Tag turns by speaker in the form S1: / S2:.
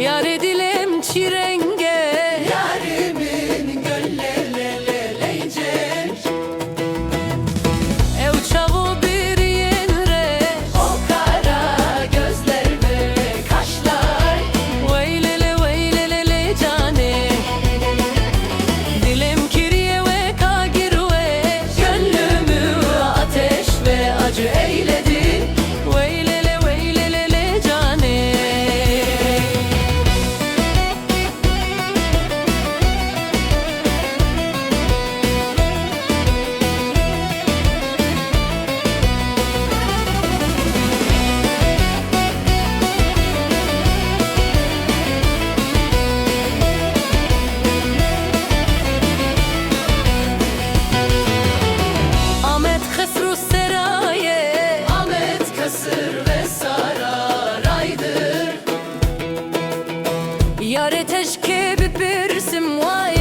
S1: Yar edilem çirenge,
S2: Yarimin göllerleyecek.
S1: ev çavu bir yenre,
S2: O kara gözler ve kaşlar.
S1: veylele cane. Dilem kiriye ve kagir ve
S2: Gönlümü ateş ve acı eyledi.
S1: veylele cane. Ahmet Hesru Seraye,
S2: Ahmet kasır ve sararaydır.
S1: yar teşke bir birsim vay